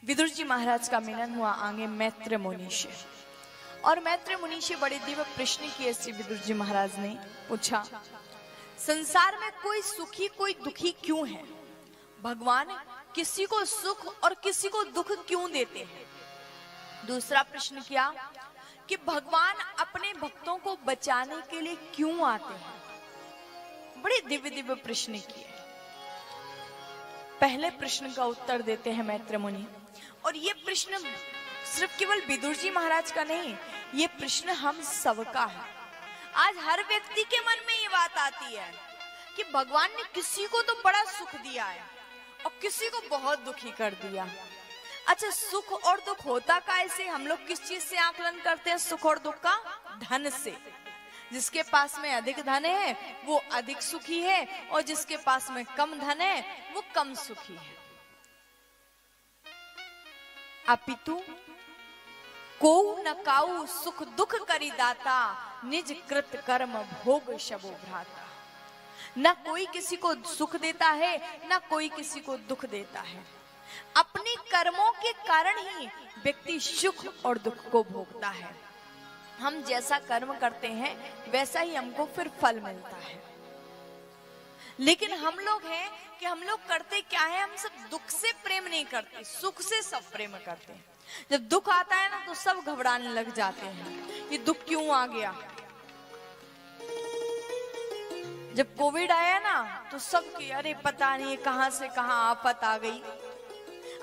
विदुर जी महाराज का मिलन हुआ आगे मैत्र मुनि से, और मैत्र मुनि से बड़े दिव्य प्रश्न किए श्री विदुर जी महाराज ने पूछा, संसार में कोई सुखी कोई दुखी क्यों है? भगवान किसी को सुख और किसी को दुख क्यों देते हैं? दूसरा प्रश्न किया कि भगवान अपने भक्तों को बचाने के लिए क्यों आते हैं? बड़े दिव्य दिव्य प्रश्न किए। पहले प्रश्न का उत्तर देते हैं मैत्र मुनि, और ये प्रश्न सिर्फ केवल विदुर जी महाराज का नहीं, ये प्रश्न हम सबका है। आज हर व्यक्ति के मन में ये बात आती है कि भगवान ने किसी को तो बड़ा सुख दिया है और किसी को बहुत दुखी कर दिया। अच्छा, सुख और दुख होता कैसे? हम लोग किस चीज से आकलन करते हैं सुख और दुख का? धन से। जिसके पास में अधिक धन है वो अधिक सुखी है, और जिसके पास में कम धन है वो कम सुखी है। अपितु को न काऊ सुख दुख करी दाता, निज कृत कर्म भोग शबो भ्राता। न कोई किसी को सुख देता है, न कोई किसी को दुख देता है। अपने कर्मों के कारण ही व्यक्ति सुख और दुख को भोगता है। हम जैसा कर्म करते हैं वैसा ही हमको फिर फल मिलता है। लेकिन हम लोग हैं कि हम लोग करते क्या है, हम सब दुख से प्रेम नहीं करते, सुख से सब प्रेम करते हैं। जब दुख आता है ना तो सब घबराने लग जाते हैं, ये दुख क्यों आ गया। जब कोविड आया ना तो सब की अरे पता नहीं कहां से कहां आफत आ गई।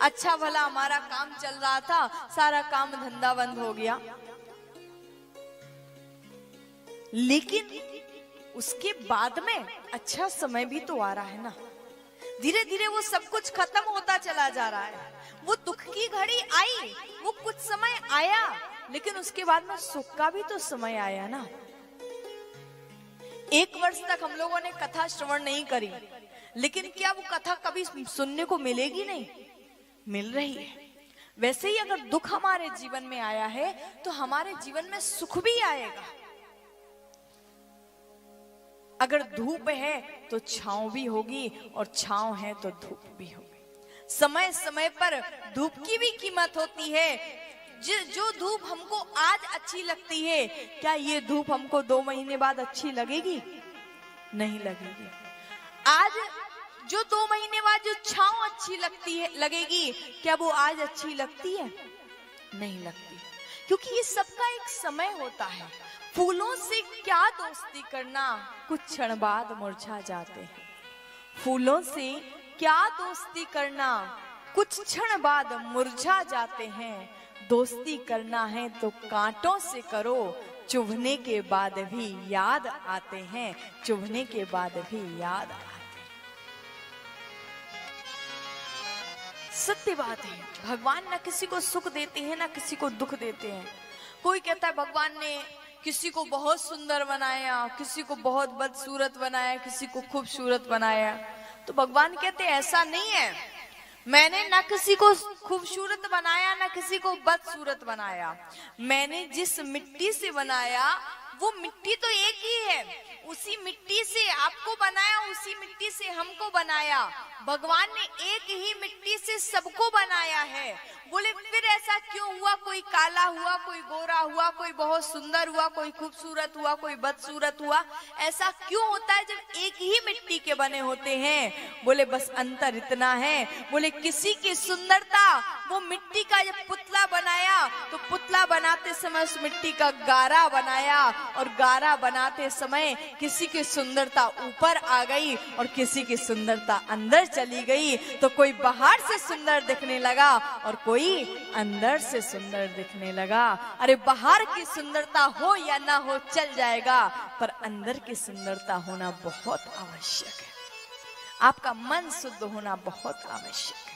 अच्छा भला हमारा काम चल रहा था, सारा काम धंधा बंद हो गया। लेकिन उसके बाद में अच्छा समय भी तो आ रहा है ना। धीरे धीरे वो सब कुछ खत्म होता चला जा रहा है। वो दुख की घड़ी आई, वो कुछ समय आया, लेकिन उसके बाद में सुख का भी तो समय आया ना। 1 वर्ष तक हम लोगों ने कथा श्रवण नहीं करी, लेकिन क्या वो कथा कभी सुनने को मिलेगी? नहीं, मिल रही है। वैसे ही अगर दुख हमारे जीवन में आया है तो हमारे जीवन में सुख भी आएगा। अगर धूप है तो छांव भी होगी, और छांव है तो धूप भी होगी। समय समय पर धूप की भी कीमत होती है। जो धूप हमको आज अच्छी लगती है, क्या ये धूप हमको 2 महीने बाद अच्छी लगेगी? नहीं लगेगी। आज जो 2 महीने बाद जो छांव अच्छी लगती है लगेगी, क्या वो आज अच्छी लगती है? नहीं लगती, क्योंकि ये सबका एक समय होता है। फूलों से क्या दोस्ती करना, कुछ क्षण बाद मुरझा जाते हैं। फूलों से क्या दोस्ती करना, कुछ क्षण बाद मुरझा जाते हैं। दोस्ती करना है तो कांटों से करो, चुभने के बाद भी याद आते हैं, चुभने के बाद भी याद आते हैं। सत्य बात है, भगवान ना किसी को सुख देते हैं ना किसी को दुख देते हैं। कोई कहता है भगवान ने किसी को बहुत सुंदर बनाया, किसी को बहुत बदसूरत बनाया, किसी को खूबसूरत बनाया। तो भगवान कहते हैं ऐसा नहीं है, मैंने ना किसी को खूबसूरत बनाया ना किसी को बदसूरत बनाया। मैंने जिस मिट्टी से बनाया वो मिट्टी तो एक ही है। उसी मिट्टी से आपको बनाया, उसी मिट्टी से हमको बनाया। भगवान ने एक ही मिट्टी से सबको बनाया है। बोले फिर ऐसा क्यों हुआ? कोई काला हुआ, कोई गोरा हुआ, कोई बहुत सुंदर हुआ, कोई खूबसूरत हुआ, कोई बदसूरत हुआ। ऐसा क्यों होता है जब एक ही मिट्टी के बने होते हैं? बोले बस अंतर इतना है, बोले किसी की सुंदरता, वो मिट्टी का जब पुतला बनाया तो पुतला बनाते समय उस मिट्टी का गारा बनाया, और गारा बनाते समय किसी की सुंदरता ऊपर आ गई और किसी की सुंदरता अंदर चली गई। तो कोई बाहर से सुंदर दिखने लगा और कोई अंदर से सुंदर दिखने लगा। अरे बाहर की सुंदरता हो या ना हो चल जाएगा, पर अंदर की सुंदरता होना बहुत आवश्यक है। आपका मन शुद्ध होना बहुत आवश्यक है।